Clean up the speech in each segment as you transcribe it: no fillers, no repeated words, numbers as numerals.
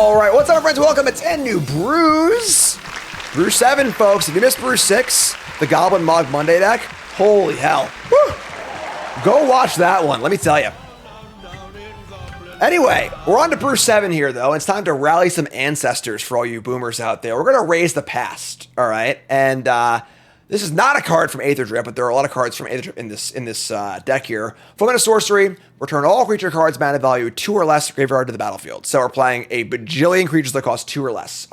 All right, what's up, friends? Welcome to 10 New Brews. Brew 7, folks. If you missed Brew 6, the Goblin Mog Monday deck, holy hell. Woo! Go watch that one, let me tell you. Anyway, we're on to Brew 7 here, though. It's time to rally some ancestors for all you boomers out there. We're going to raise the past, all right? And this is not a card from Aetherdrift, but there are a lot of cards from Aetherdrift in this deck here. 4-mana sorcery, return all creature cards mana value 2 or less graveyard to the battlefield. So we're playing a bajillion creatures that cost 2 or less.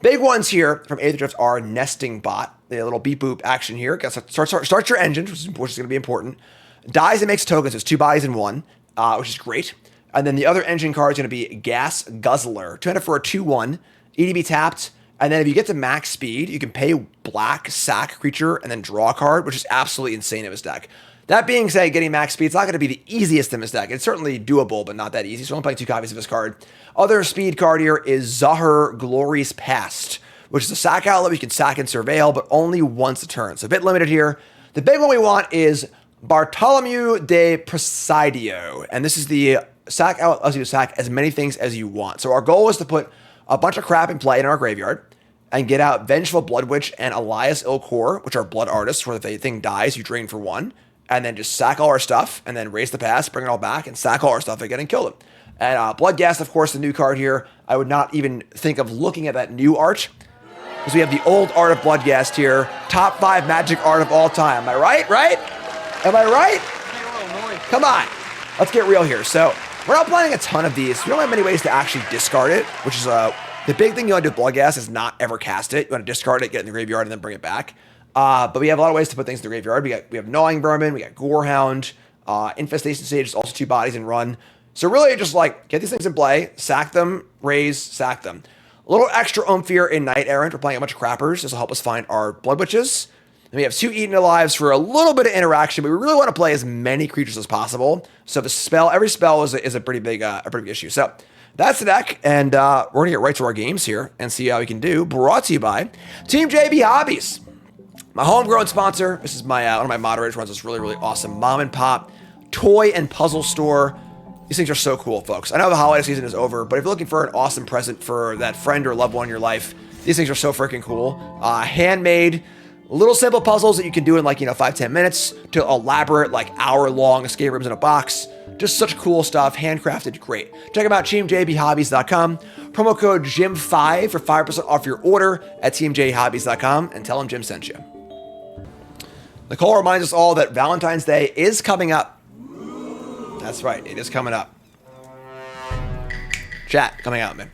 Big ones here from Aetherdrift are Nesting Bot, the little beep boop action here. Start your engine, which is going to be important. Dies and makes tokens, so it's 2 bodies in 1, which is great. And then the other engine card is going to be Gas Guzzler. 2 for a 2/1, EDB tapped. And then if you get to max speed, you can pay black, sack creature, and then draw a card, which is absolutely insane in this deck. That being said, getting max speed is not going to be the easiest in this deck. It's certainly doable, but not that easy. So I'm playing 2 copies of this card. Other speed card here is Zahir Glory's Past, which is a sack outlet. You can sack and surveil, but only once a turn. So a bit limited here. The big one we want is Bartolomeu de Presidio. And this is the sack outlet allows you to sack as many things as you want. So our goal is to put a bunch of crap in play in our graveyard and get out Vengeful Blood Witch and Elias Ilkor, which are blood artists, where if a thing dies, you drain for 1, and then just sack all our stuff, and then raise the past, bring it all back, and sack all our stuff again and kill them. And Bloodghast, of course, the new card here. I would not even think of looking at that new art, because we have the old art of Bloodghast here. Top 5 magic art of all time. Am I right? Right? Am I right? Come on. Let's get real here. So we're not playing a ton of these. We don't have many ways to actually discard it, which is the big thing you want to do with Bloodghast is not ever cast it. You want to discard it, get it in the graveyard, and then bring it back. But we have a lot of ways to put things in the graveyard. We have Gnawing Vermin, we got Gorehound, Infestation Sage is also 2 bodies and run. So really just like get these things in play, sack them, raise, sack them. A little extra oomph here in Knight Errant. We're playing a bunch of crappers. This will help us find our Blood Witches. And we have 2 Eaten Alives for a little bit of interaction, but we really want to play as many creatures as possible. So every spell is a pretty big issue. So that's the deck, and we're going to get right to our games here and see how we can do. Brought to you by Team JB Hobbies, my homegrown sponsor. This is my one of my moderators runs this really, really awesome mom and pop toy and puzzle store. These things are so cool, folks. I know the holiday season is over, but if you're looking for an awesome present for that friend or loved one in your life, these things are so freaking cool. Handmade, little simple puzzles that you can do in 5-10 minutes to elaborate hour-long escape rooms in a box. Just such cool stuff, handcrafted, great. Check them out, teamjbhobbies.com. Promo code JIM5 for 5% off your order at teamjhobbies.com, and tell them Jim sent you. Nicole reminds us all that Valentine's Day is coming up. That's right, it is coming up. Chat, coming out, man.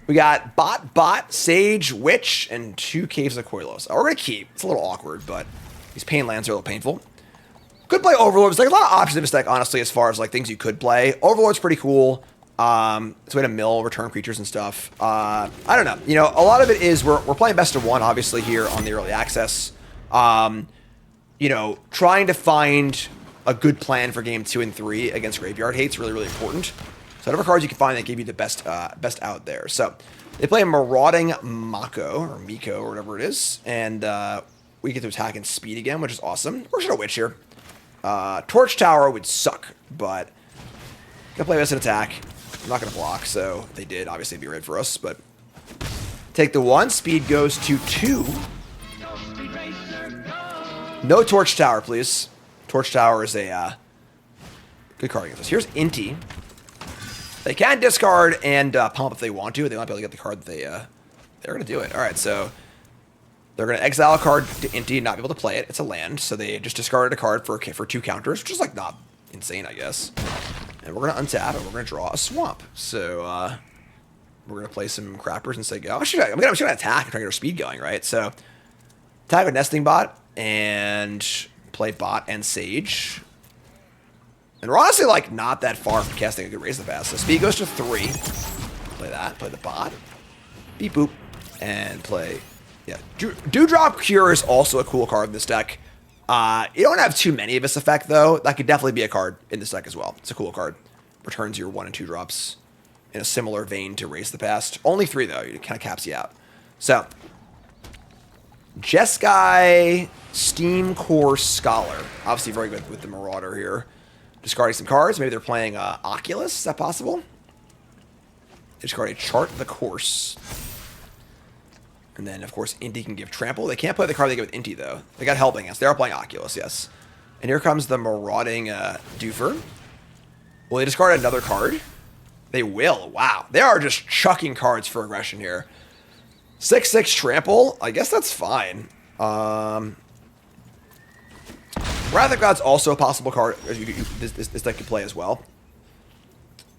We got Bot, Sage, Witch, and 2 Caves of Koilos. We're going to keep. It's a little awkward, but these pain lands are a little painful. Could play Overlords. There's a lot of options in this deck, honestly, as far as things you could play. Overlord's pretty cool. It's a way to mill, return creatures and stuff. I don't know. A lot of it is we're playing best of 1, obviously, here on the early access. Trying to find a good plan for game 2 and 3 against Graveyard Hate's really, really important. So whatever cards you can find that give you the best out there. So they play a Marauding Mako, or Miko, or whatever it is. And we get to attack and speed again, which is awesome. We're just going to Witch here. Torch Tower would suck, but gonna play this in attack. I'm not gonna block, so they did obviously be red for us, but take the 1. Speed goes to 2. No Torch Tower, please. Torch Tower is a good card against us. Here's Inti. They can discard and pump if they want to. They might be able to get the card that they're gonna do it. All right, so they're going to exile a card to Inti and not be able to play it. It's a land, so they just discarded a card for 2 counters, which is not insane, I guess. And we're going to untap and we're going to draw a swamp. So we're going to play some crappers and say go. I'm going to attack and try to get our speed going, right? So attack with Nesting Bot and play Bot and Sage. And we're honestly not that far from casting a good Raise the Past. So speed goes to 3. Play that. Play the Bot. Beep boop. And play. Yeah, Dewdrop Cure is also a cool card in this deck. You don't have too many of this effect, though. That could definitely be a card in this deck as well. It's a cool card. Returns your 1 and 2 drops in a similar vein to Raise the Past. Only 3, though. It kind of caps you out. So, Jeskai, Steam Core Scholar. Obviously very good with the Marauder here. Discarding some cards. Maybe they're playing Oculus. Is that possible? Discard a Chart the Course. And then, of course, Inti can give Trample. They can't play the card they get with Inti, though. They got Helping Us. They are playing Oculus, yes. And here comes the Marauding Doofer. Will they discard another card? They will. Wow. They are just chucking cards for aggression here. 6/6 Trample. I guess that's fine. Wrath of God's also a possible card this deck could play as well.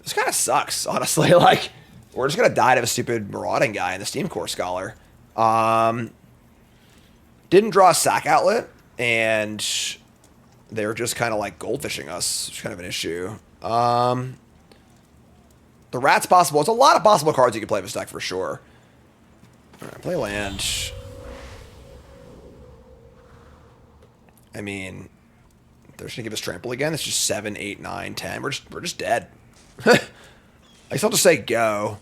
This kind of sucks, honestly. Like, we're just going to die to a stupid Marauding guy in the Steam Core Scholar. Didn't draw a sack outlet, and they're just kind of like goldfishing us. It's kind of an issue. The Rat's possible. It's a lot of possible cards you can play with this deck for sure. All right, play land. I mean, they're just gonna give us Trample again. It's just 7, 8, 9, 10. We're just dead. I guess I'll just say go.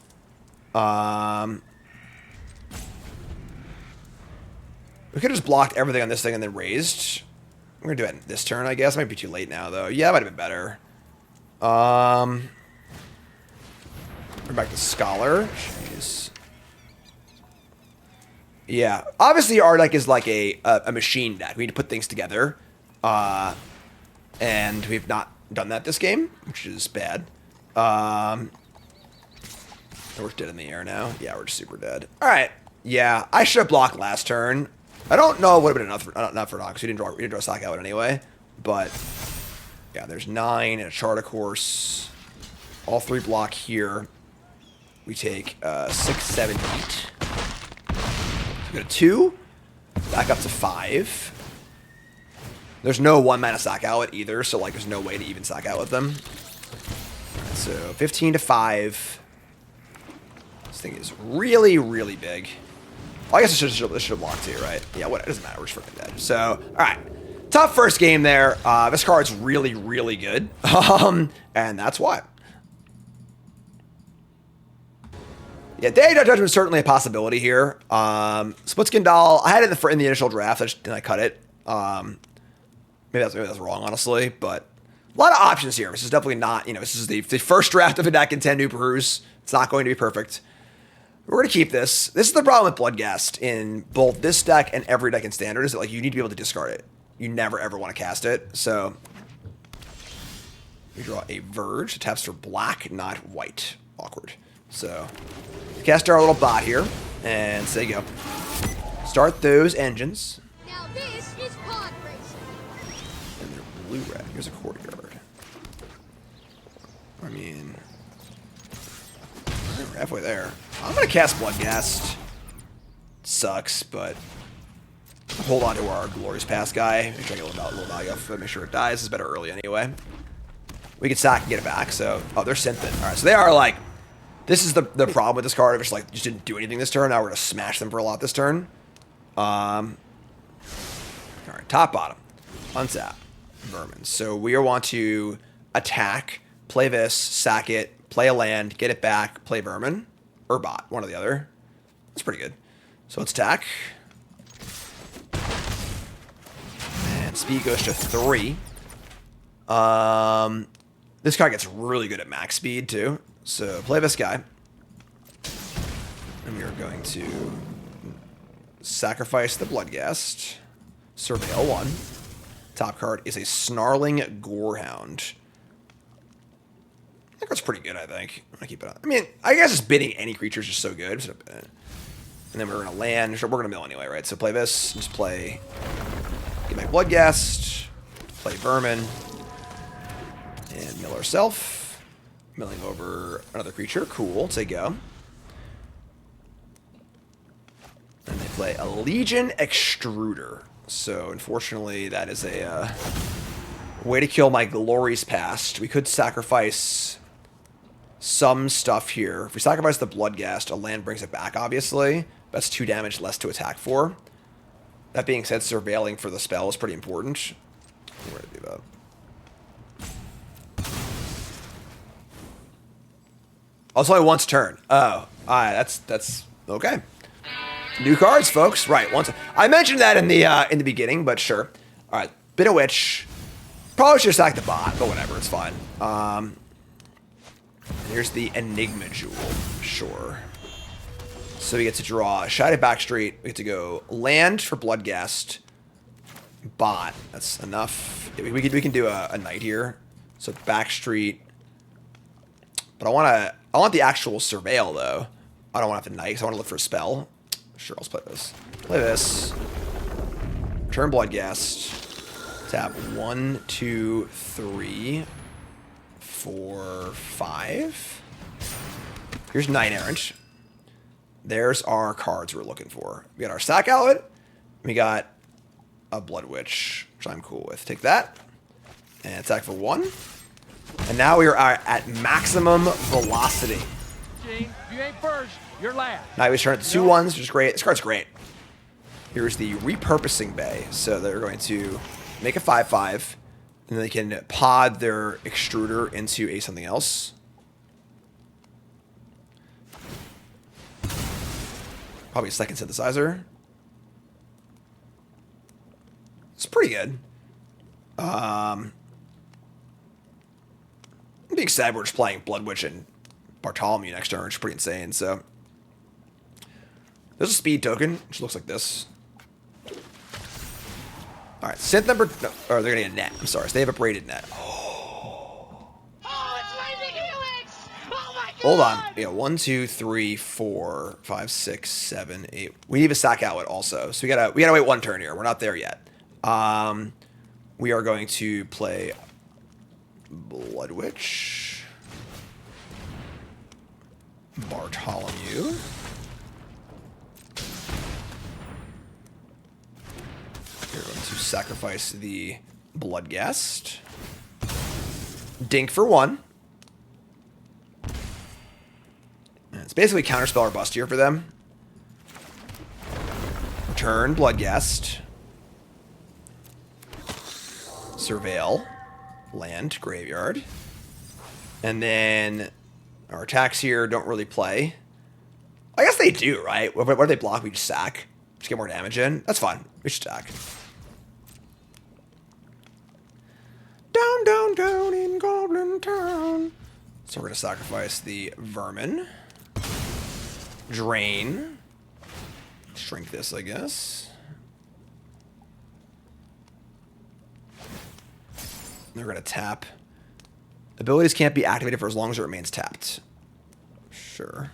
We could have just blocked everything on this thing and then raised. We're gonna do it this turn, I guess. Might be too late now, though. Yeah, it might have been better. We're back to Scholar. Jeez. Yeah, obviously our deck is like a machine deck. We need to put things together, and we've not done that this game, which is bad. We're dead in the air now. Yeah, we're just super dead. All right. Yeah, I should have blocked last turn. I don't know it would have been enough for not for not because we didn't draw a sack out anyway. But yeah, there's 9 and a Chart of Course. All 3 block here. We take 6, 7, 8. We go to 2. Back up to 5. There's no 1-mana sack outlet either, so like there's no way to even sack out with them. Right, so 15 to 5. This thing is really, really big. Well, I guess it should have blocked too, right? Yeah, what? It doesn't matter. We're just freaking dead. So, all right. Tough first game there. This card's really, really good. And that's why. Yeah, Day of Judgment is certainly a possibility here. Splitskin Doll, I had it in the initial draft, and I cut it. Maybe that's wrong, honestly, but a lot of options here. This is definitely not, this is the first draft of a deck in 10 New Brews. It's not going to be perfect. We're going to keep this. This is the problem with Bloodghast in both this deck and every deck in Standard is that like you need to be able to discard it. You never ever want to cast it. So we draw a Verge. It taps for black, not white. Awkward. So cast our little bot here and say go. Start those engines. Now this is pod racing. And they're blue-red. Here's a courtyard. I mean, we're halfway there. I'm going to cast Bloodghast. Sucks, but hold on to our Glorious Past guy. Make sure I get a little value off of it. Make sure it dies. It's better early anyway. We can sack and get it back. So, oh, they're synthing. All right, so they are like, this is the problem with this card. If it's like, just didn't do anything this turn. Now we're going to smash them for a lot this turn. All right, top, bottom. Untap. Vermin. So we want to attack, play this, sack it, play a land, get it back, play Vermin. Or bot, one or the other. That's pretty good. So let's attack. And speed goes to 3. This card gets really good at max speed too. So play this guy. And we are going to sacrifice the Bloodghast. Surveil 1. Top card is a Snarling Gorehound. That card's pretty good, I think. I'm gonna keep it on. I mean, I guess just bidding any creature is just so good. And then we're gonna land. We're gonna mill anyway, right? So play this. Just play. Get my Bloodghast. Play Vermin. And mill ourselves. Milling over another creature. Cool. Say go. And they play a Legion Extruder. So unfortunately, that is a way to kill my Glorious Past. We could sacrifice some stuff here. If we sacrifice the Bloodghast, a land brings it back, obviously. That's 2 damage less to attack for. That being said, surveilling for the spell is pretty important. I'm going to do that. Oh, it's only once turn. Oh, all right, that's okay. New cards, folks. Right, once I mentioned that in the beginning, but sure. All right, Bit of Witch. Probably should have sacked the bot, but whatever, it's fine. Here's the Enigma Jewel. Sure. So we get to draw Shattered Backstreet. We get to go land for Bloodghast. Bot. That's enough. Yeah, we can do a knight here. So Backstreet. But I want the actual Surveil though. I don't want to have the knight because I want to look for a spell. Sure, I'll play this. Play this. Turn Bloodghast. Tap 1, 2, 3, 4, 5. Here's Knight Errant. There's our cards we're looking for. We got our Sack Outlet. We got a Blood Witch, which I'm cool with. Take that. And attack for 1. And now we are at maximum velocity. Gene, you ain't first, you're last. Now we turn it to 2/1s, which is great. This card's great. Here's the Repurposing Bay. So they're going to make a 5/5, and then they can pod their Extruder into a something else. Probably a second synthesizer. It's pretty good. I'm being sad we're just playing Blood Witch and Bartholomew next turn, which is pretty insane. So there's a speed token, which looks like this. All right, synth number. No, or they're gonna get a net. I'm sorry, so they have a braided net. Oh, it's Lightning Helix! Oh my god! Hold on. Yeah, 1, 2, 3, 4, 5, 6, 7, 8. We need a Sack Outlet also, so we gotta wait 1 turn here. We're not there yet. We are going to play Blood Witch, Bartholomew. We're going to sacrifice the Bloodghast. Dink for 1. And it's basically counterspell or bust here for them. Turn Bloodghast. Surveil. Land, graveyard. And then our attacks here don't really play. I guess they do, right? What do they block? We just sack. Just get more damage in. That's fine. We should attack. Down, down, down in Goblin Town. So we're going to sacrifice the Vermin. Drain. Shrink this, I guess. They're going to tap. Abilities can't be activated for as long as it remains tapped. Sure.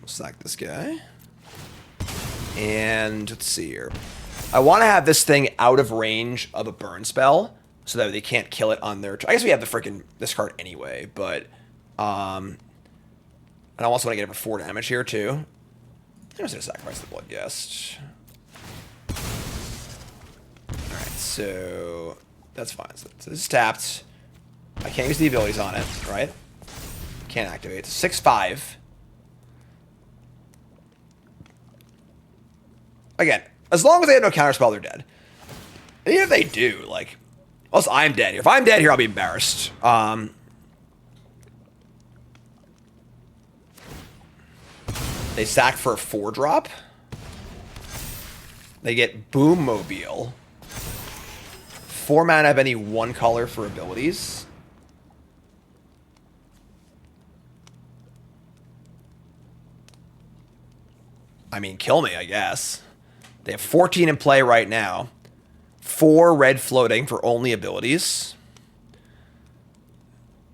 We'll sack this guy. And let's see here. I want to have this thing out of range of a burn spell so that they can't kill it on their... I guess we have the freaking this card anyway, but... and I also want to get it for 4 damage here, too. I'm just going to sacrifice the Bloodghast. Alright, so... That's fine. So this is tapped. I can't use the abilities on it, right? Can't activate. It's 6/5. Again, as long as they have no counterspell, they're dead. And even if they do, like... Unless I'm dead here. If I'm dead here, I'll be embarrassed. They sack for a 4-drop. They get Boom Mobile. 4 mana of any 1 color for abilities. I mean, kill me, I guess. They have 14 in play right now. 4 red floating for only abilities.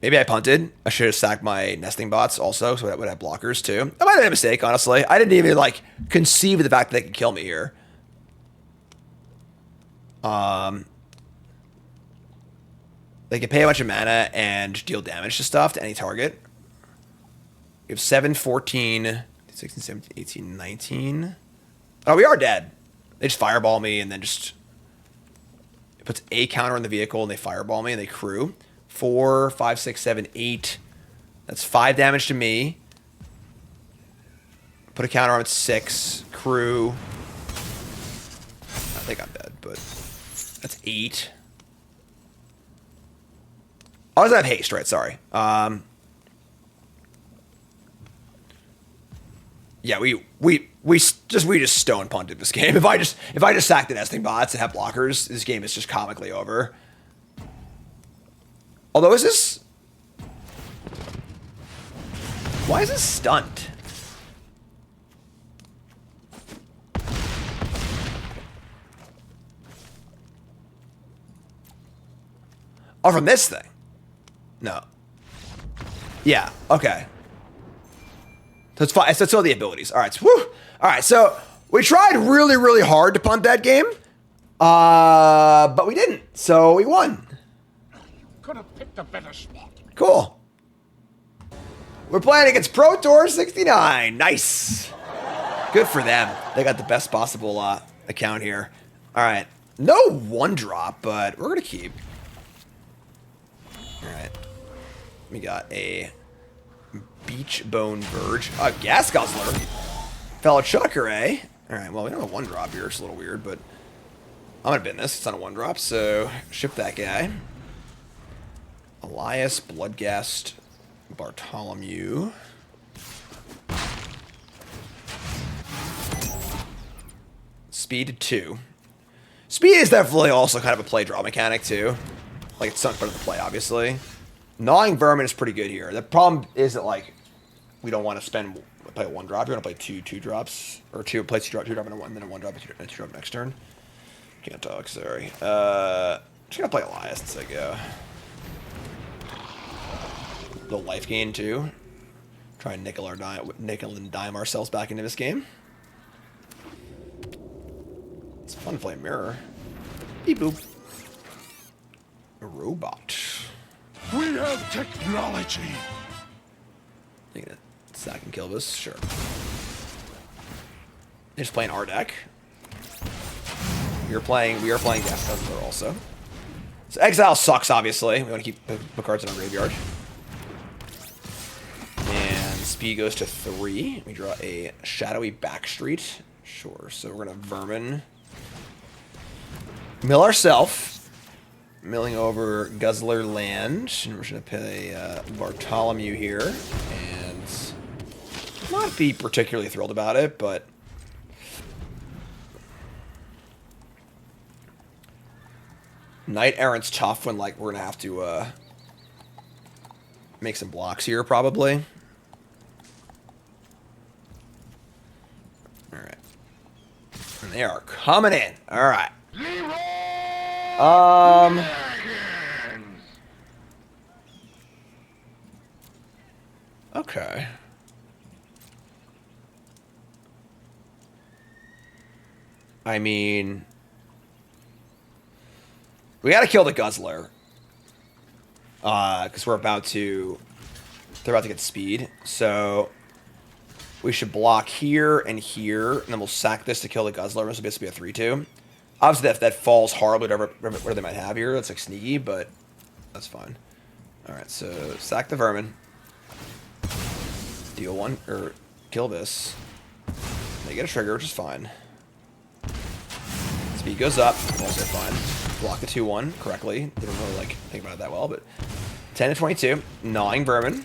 Maybe I punted. I should have sacked my nesting bots also, so I would have blockers too. That might have been a mistake, honestly. I didn't even, like, conceive of the fact that they could kill me here. They can pay a bunch of mana and deal damage to stuff to any target. We have 7, 14, 16, 17, 18, 19. Oh, we are dead. They just fireball me and then just... It puts a counter on the vehicle and they fireball me and they crew. 4, 5, 6, 7, 8. That's 5 damage to me. Put a counter on it, 6. Crew. I think I'm dead, but... That's 8. Oh, doesn't have haste, right? Sorry. Yeah, we just stone punted this game. If I just sack the nesting bots and have blockers, this game is just comically over. Although, is this... Why is this stunned? Oh, from this thing? No. Yeah, okay. So it's fine. So it's all the abilities. All right. So, whew. All right. So we tried really, really hard to punt that game, but we didn't. So we won. Could have picked a better spot. Cool. We're playing against Pro Tour 69. Nice. Good for them. They got the best possible account here. All right. No one drop, but we're gonna keep. All right. We got a Beach Bone Verge. A Gas Guzzler. Fellow Chucker, eh? Alright, well, we don't have one drop here. It's a little weird, but I'm going to bin this. It's not a one drop, so ship that guy. Elias, Bloodgast, Bartholomew. Speed 2. Speed is definitely also kind of a play draw mechanic, too. Like, it's something better to play, obviously. Gnawing Vermin is pretty good here. The problem is that, like, we don't want to play a one drop. You want to play two drops. Or play two drop and a one, then a one drop and a two drop next turn. Can't talk, sorry. Just gonna play Elias and say go. Little life gain, too. Try and nickel and dime ourselves back into this game. It's fun to play Mirror. Beep boop. A robot. We have technology. You gonna sack and kill this? Sure. They're just playing our deck. We are playing Gas Guzzler also. So Exile sucks, obviously. We want to keep the cards in our graveyard. And speed goes to 3. We draw a Shadowy Backstreet. Sure. So we're gonna Vermin. Mill ourselves. Milling over Guzzler land. And we're going to play Bartholomew here. And not be particularly thrilled about it, but Knight Errant's tough when, like, we're going to have to make some blocks here, probably. Alright. And they are coming in. Alright. Okay. I mean, we gotta kill the Guzzler. Because they're about to get speed. So we should block here and here, and then we'll sack this to kill the Guzzler. This will basically be a 3-2. Obviously, that falls horribly to whatever they might have here. That's like sneaky, but that's fine. Alright, so sack the Vermin. Deal one, or kill this. They get a trigger, which is fine. Speed goes up, also fine. Block the 2-1 correctly. Didn't really like think about it that well, but 10 to 22. Gnawing Vermin.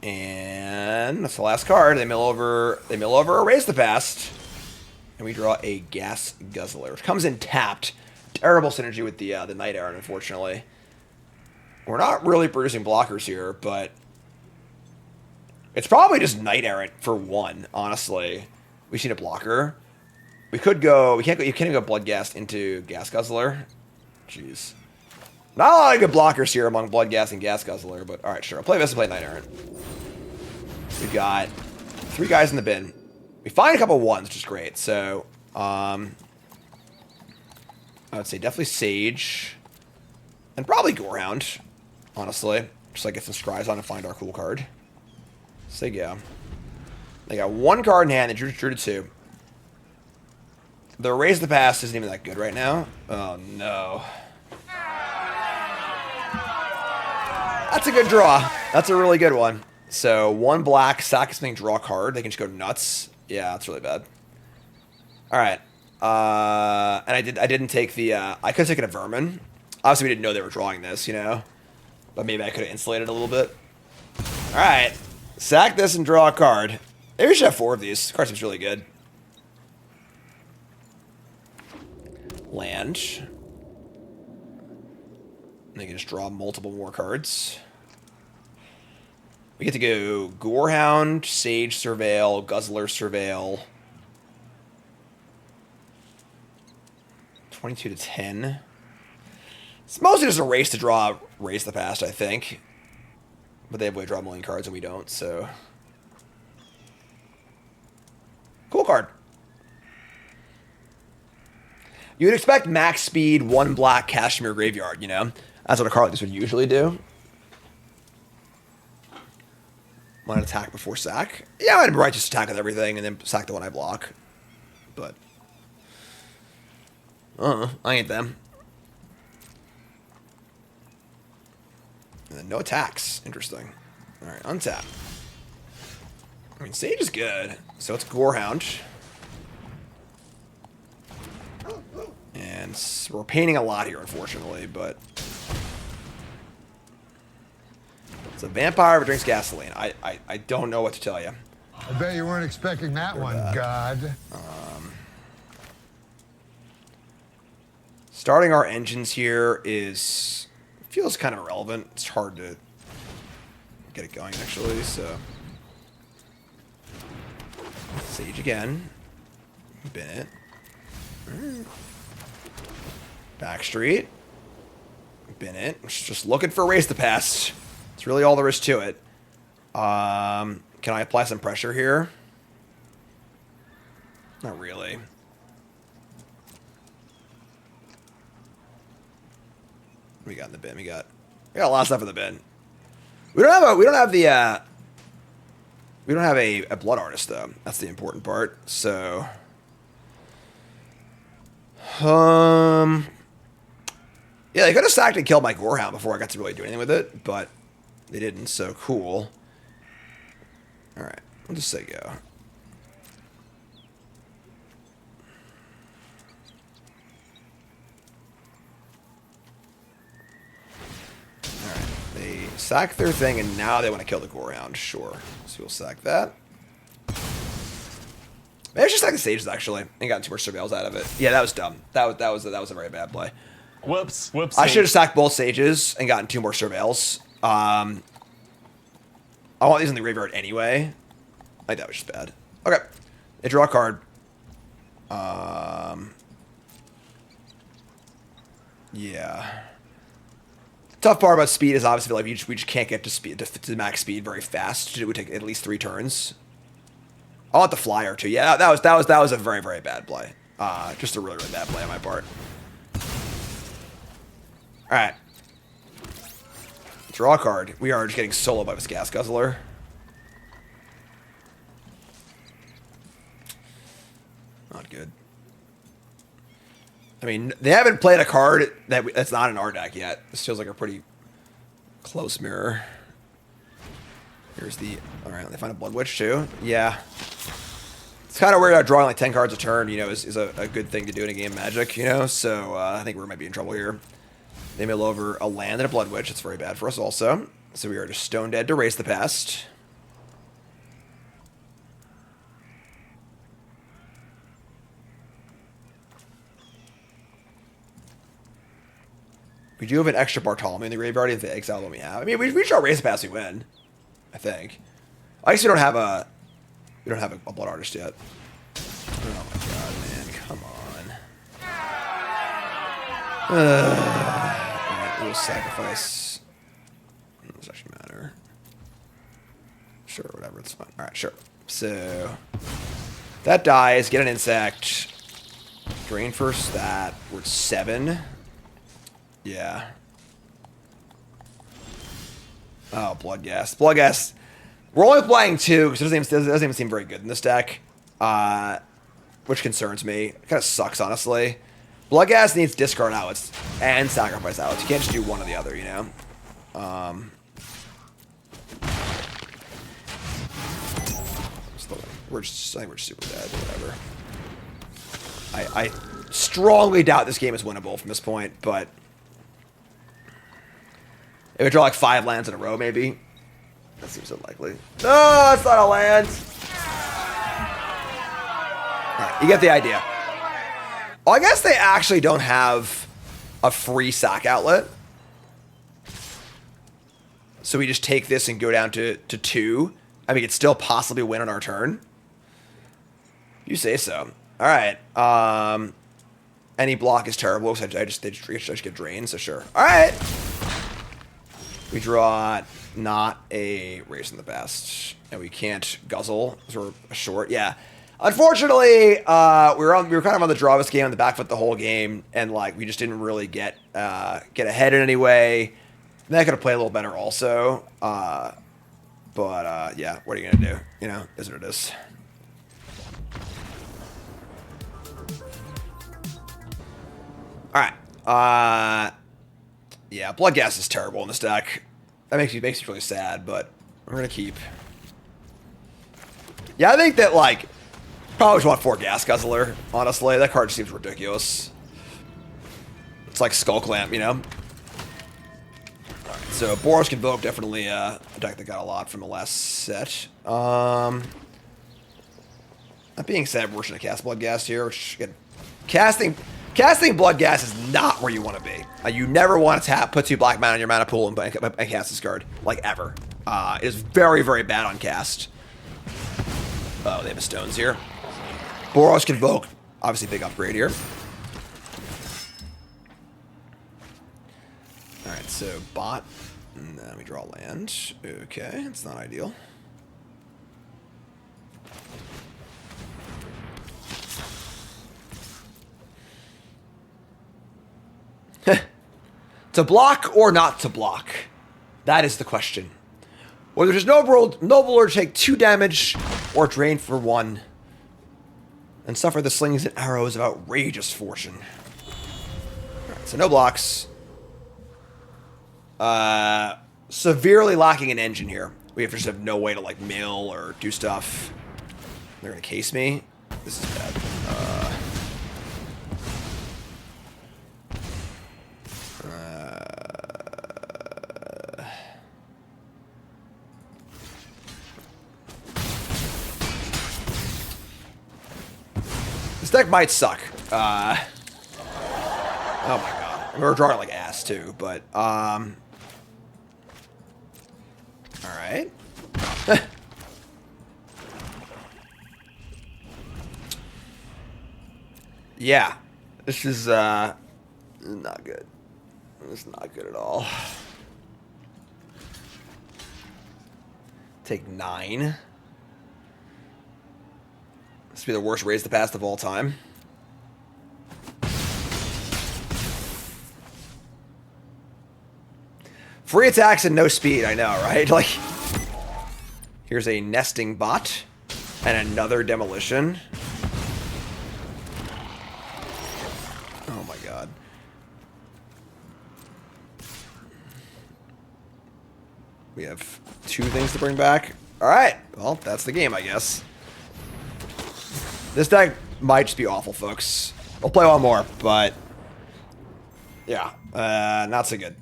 And that's the last card. They mill over Erase the Past. And we draw a Gas Guzzler, which comes in tapped. Terrible synergy with the Knight Errant, unfortunately. We're not really producing blockers here, but it's probably just Knight Errant for 1, honestly. We need a blocker. We could go. You can't go Bloodgast into Gas Guzzler. Jeez. Not a lot of good blockers here among Bloodgast and Gas Guzzler, but alright, sure. I'll play this and play Knight Errant. We've got 3 guys in the bin. We find a couple 1s, which is great. So, I would say definitely Sage. And probably Gorehound, honestly. Just like get some scries on and find our cool card. So yeah. They got 1 card in hand. They drew to 2. The Erase the Past isn't even that good right now. Oh, no. That's a good draw. That's a really good one. So, 1 black, sack something, draw a card. They can just go nuts. Yeah, that's really bad. Alright. And I didn't take the, I could have taken a Vermin. Obviously, we didn't know they were drawing this, you know? But maybe I could have insulated a little bit. Alright. Sack this and draw a card. Maybe we should have 4 of these. This card seems really good. Land. And they can just draw multiple more cards. We get to go Gorehound, Sage Surveil, Guzzler Surveil. 22 to 10. It's mostly just a race to draw Raise the Past, I think. But they have way to draw a million cards and we don't, so. Cool card. You would expect max speed, 1 black, Kashmir Graveyard, you know? That's what a card like this would usually do. Want to attack before sack? Yeah, I'd right just attack with everything and then sack the one I block. But I ain't them. And then no attacks. Interesting. Alright, untap. I mean, Sage is good. So it's Gorehound. And we're painting a lot here, unfortunately, but it's a vampire who drinks gasoline. I don't know what to tell you. I bet you weren't expecting that one, God. Starting our engines here feels kind of irrelevant. It's hard to get it going, actually, so. Sage again. Bin it. Backstreet. Bin it. Just looking for Raise the Past. It's really all there is to it. Can I apply some pressure here? Not really. What we got in the bin? We got a lot of stuff in the bin. We don't have a blood artist though. That's the important part. So yeah, they could have sacked and killed my Gorehound before I got to really do anything with it, but they didn't, so cool. Alright, I'll just say go. Alright, they sack their thing and now they want to kill the Gorehound, sure. So we'll sack that. Maybe I should sack the Sages actually, and gotten too much surveils out of it. Yeah, that was dumb. That was a very bad play. Whoops. I should have sacked both Sages and gotten 2 more surveils. I want these in the graveyard anyway. I think that was just bad. Okay. They draw a card. Yeah. Tough part about speed is obviously like we just can't get to max speed very fast. It would take at least 3 turns. I want the flyer too. Yeah, that was a very, very bad play. Just a really, really bad play on my part. Alright. Draw a card. We are just getting solo by this Gas Guzzler. Not good. I mean, they haven't played a card that's not in our deck yet. This feels like a pretty close mirror. Here's the... Alright, they find a Blood Witch too. Yeah. It's kind of weird how drawing like 10 cards a turn, you know, is a good thing to do in a game of Magic, you know? So, I think we might be in trouble here. They mill over a land and a Blood Witch. It's very bad for us also. So we are just stone dead to Raise the Past. We do have an extra Bartholomew in the graveyard if they exile what we have. I mean, we draw Raise the Past, we win. I think. I guess we don't have a Blood Artist yet. Oh my god, man. Come on. Alright, we'll sacrifice. Does actually matter. Sure, whatever, it's fine. Alright, sure. So that dies, get an insect. Drain first that. We're at 7. Yeah. Oh, Blood Gas. Blood Gas. We're only playing 2 because it doesn't even seem very good in this deck. Which concerns me. It kind of sucks, honestly. Blood Gas needs discard outlets and sacrifice outlets. You can't just do one or the other, you know? I think we're just super dead, whatever. I strongly doubt this game is winnable from this point, but if we draw like 5 lands in a row, maybe. That seems unlikely. No, it's not a land. Alright, you get the idea. Well, I guess they actually don't have a free sack outlet. So we just take this and go down to 2. I mean, we could still possibly win on our turn. You say so. All right. Any block is terrible. So they just get drained, so sure. All right. We draw not a Race in the Past. And we can't guzzle. So we're short. Yeah. Unfortunately, we were kind of on the draw this game on the back foot the whole game, and like we just didn't really get ahead in any way. And that could have played a little better also. But yeah, what are you gonna do? You know, is what it is. All right. Yeah, Blood Gas is terrible in this deck. That makes me really sad, but we're gonna keep. Yeah, I think that like probably just want 4 Gas Guzzler. Honestly, that card seems ridiculous. It's like Skull Clamp, you know. All right, so Boros Convoke definitely a deck that got a lot from the last set. That being said, we're gonna cast Blood Gas here. Which again, Casting Blood Gas is not where you want to be. You never want to put 2 black mana in your mana pool and cast this card, like ever. It is very, very bad on cast. Oh, they have a stones here. Boros Convoke, obviously big upgrade here. All right, so bot, and then we draw land. Okay, it's not ideal. To block or not to block? That is the question. Whether there's nobler to take 2 damage or drain for 1 and suffer the slings and arrows of outrageous fortune. Alright, so no blocks. Severely lacking an engine here. We just have no way to like mill or do stuff. They're gonna case me. This is bad. This deck might suck. Oh my god. We're drawing like ass too, but alright. Yeah. This is not good. It's not good at all. Take 9. This would be the worst Raise the Past of all time. Free attacks and no speed, I know, right? Like, here's a nesting bot and another demolition. Oh my god. We have 2 things to bring back. Alright, well, that's the game, I guess. This deck might just be awful, folks. We'll play one more, but yeah, not so good.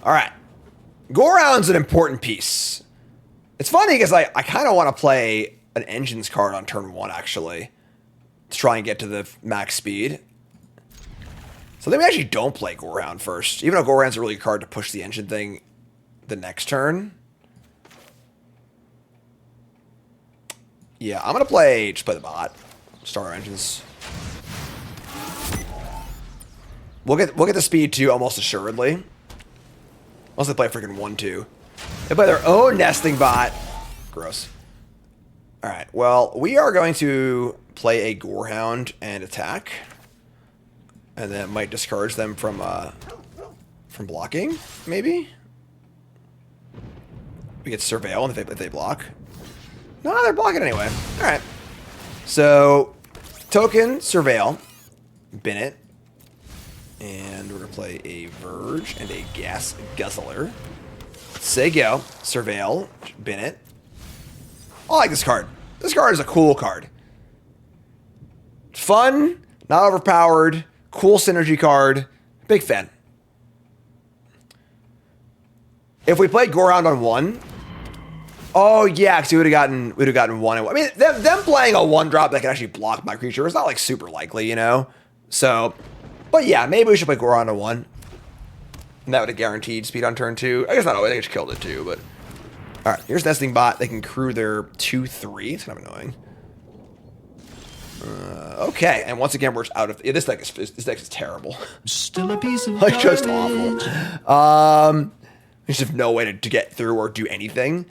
All right, go around's an important piece. It's funny because I kind of want to play an engines card on turn 1 actually to try and get to the max speed. So then we actually don't play go around first, even though go around's a really good card to push the engine thing the next turn. Yeah, I'm gonna just play the bot. Start our engines. We'll get the speed too, almost assuredly. Unless they play freaking 1-2. They play their own nesting bot. Gross. Alright, well, we are going to play a Gorehound and attack. And then it might discourage them from blocking, maybe? We get Surveil if they block. No, they're blocking anyway. Alright. So, token, Surveil, bin it. And we're going to play a Verge and a Gas Guzzler. Say go, Surveil, bin it. I like this card. This card is a cool card. Fun, not overpowered, cool synergy card. Big fan. If we played Gorehound on 1... Oh yeah, because we would have gotten 1. I mean, them playing a 1-drop that can actually block my creature is not like super likely, you know. So, but yeah, maybe we should play Gorehound on 1. And that would have guaranteed speed on turn 2. I guess not always. I just killed it too, but... Alright, here's Nesting Bot. They can crew their 2-3. It's kind of annoying. Okay, and once again, we're out of... Yeah, this deck is terrible. Still a piece of Like, just awful. We just have no way to get through or do anything.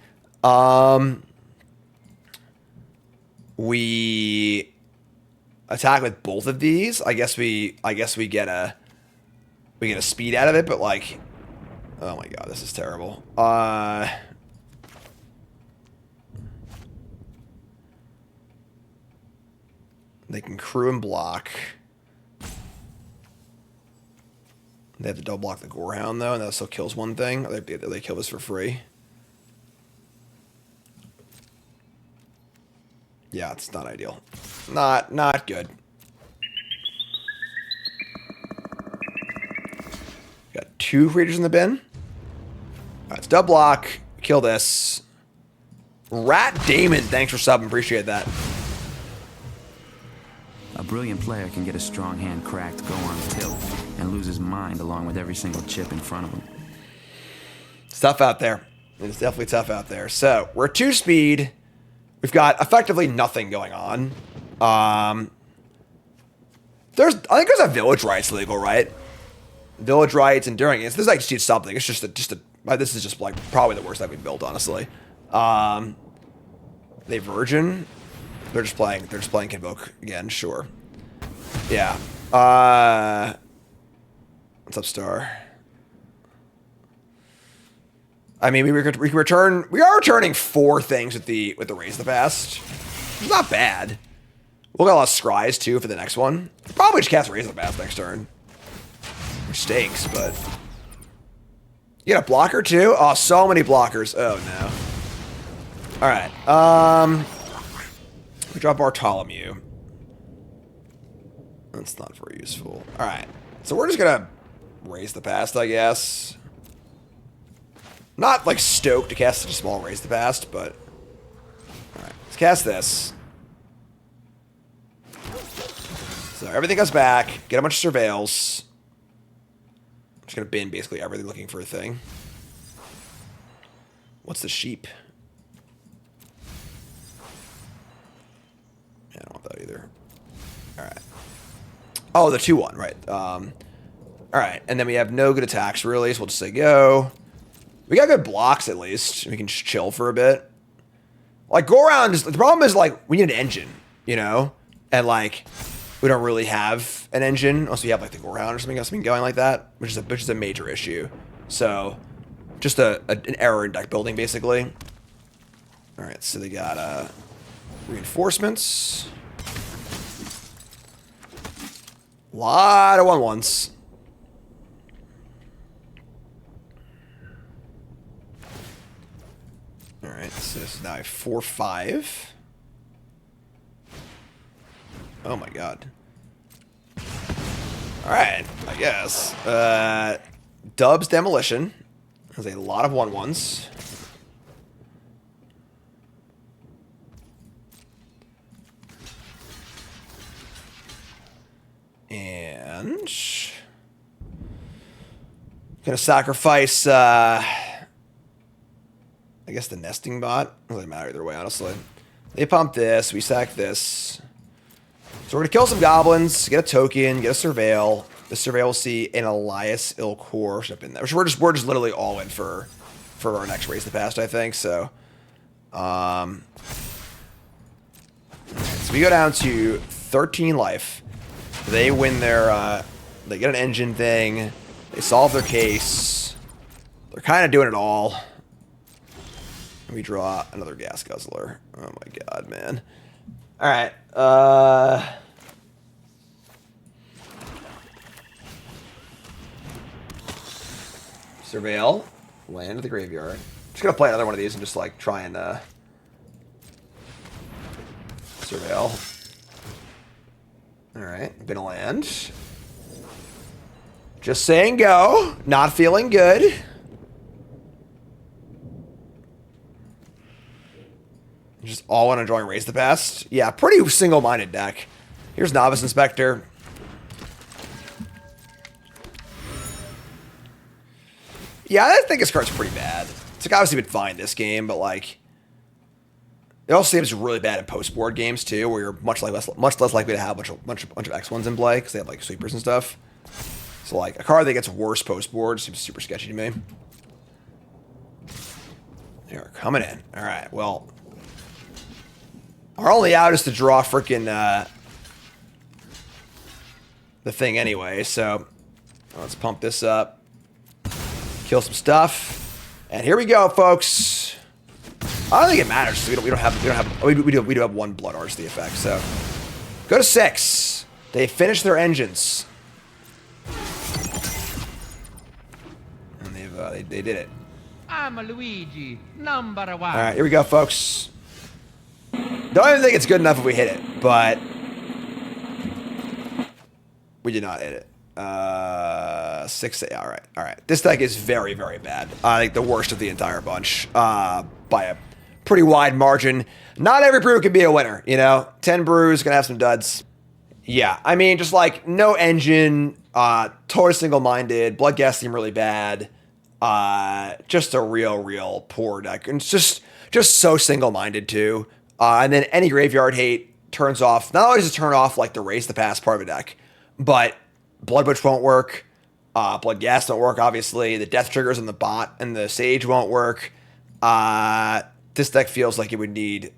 We attack with both of these. I guess we get a speed out of it, but like, oh my god, this is terrible. They can crew and block. They have to double block the Gorehound though, and that still kills one thing. Or they kill this for free. Yeah, it's not ideal. Not good. Got 2 creatures in the bin. Alright, it's double block. Kill this. Rat Damon, thanks for subbing. Appreciate that. A brilliant player can get a strong hand cracked, go on tilt, and lose his mind along with every single chip in front of him. It's tough out there. It's definitely tough out there. So, we're 2 speed. We've got effectively nothing going on. I think there's a Village Rights legal, right? Village Rights, Enduring. This is like just something. It's just a this is just like probably the worst that we've built, honestly. They Virgin. They're just playing Convoke again, sure. Yeah. What's up, Star? I mean, we are returning 4 things with the Raise the Past. It's not bad. We'll get a lot of Scries too for the next one. Probably just cast Raise the Past next turn. Which stinks, but you got a blocker too? Oh, so many blockers. Oh no. Alright. We drop Bartholomew. That's not very useful. Alright. So we're just gonna Raise the Past, I guess. Not like stoked to cast such a small Raise the Past, but alright, let's cast this. So everything goes back, get a bunch of surveils. I'm just gonna bin basically everything looking for a thing. What's the sheep? Yeah, I don't want that either. Alright. Oh, the 2-1, right. Alright, and then we have no good attacks really, so we'll just say go. We got good blocks at least. We can just chill for a bit. Like, go around. The problem is, like, we need an engine, you know? And, like, we don't really have an engine unless we have, like, the go around or something else going like that, which is a major issue. So, just an error in deck building, basically. Alright, so they got reinforcements. A lot of 1/1s. Alright, so this is now a 4/5. Oh my god. Alright, I guess. Dubs Demolition has a lot of 1/1s. And gonna sacrifice I guess the Nesting Bot. It doesn't matter either way, honestly. They pump this, we sack this. So we're gonna kill some goblins, get a token, get a surveil. The surveil will see an Elias Ilkor up in there. We're just literally all in for our next Raise the Past, I think. So so we go down to 13 life. They win their they get an engine thing. They solve their case. They're kind of doing it all. We draw another Gas Guzzler. Oh my god, man. Alright. Surveil. Land to the graveyard. Just gonna play another one of these and just like try and Surveil. Alright, been a land. Just saying go. Not feeling good. Just all in on drawing Raise the Past. Yeah, pretty single-minded deck. Here's Novice Inspector. Yeah, I think this card's pretty bad. It's like obviously been fine this game, but like it also seems really bad in post-board games too, where you're much less likely to have a bunch of X1s in play because they have like sweepers and stuff. So like a card that gets worse post-board seems super sketchy to me. They're coming in. All right, well, our only out is to draw freaking the thing anyway. So let's pump this up, kill some stuff, and here we go, folks. I don't think it matters. We do have one Blood Arts the effect. So go to 6. They finished their engines, and they did it. I'm a Luigi, number 1. All right, here we go, folks. Don't even think it's good enough if we hit it, but we did not hit it. 6. All right. This deck is very, very bad. I think the worst of the entire bunch by a pretty wide margin. Not every brew can be a winner, you know. 10 brews gonna have some duds. Yeah, I mean, just like no engine, totally single-minded. Blood gas seem really bad. Just a real poor deck, and it's just so single-minded too. And then any graveyard hate turns off. Not only does it turn off like the raise the pass part of a deck, but Blood Witch won't work. Blood gas don't work. Obviously, the death triggers on the bot and the sage won't work. This deck feels like it would need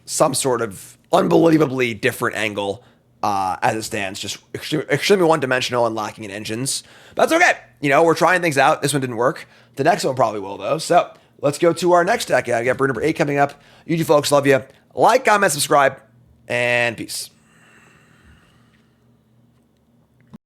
some sort of unbelievably different angle as it stands. Just extremely one-dimensional and lacking in engines. But that's okay. You know, we're trying things out. This one didn't work. The next one probably will, though. So let's go to our next deck. I got brew number 8 coming up. You folks, love you. Like, comment, subscribe, and peace.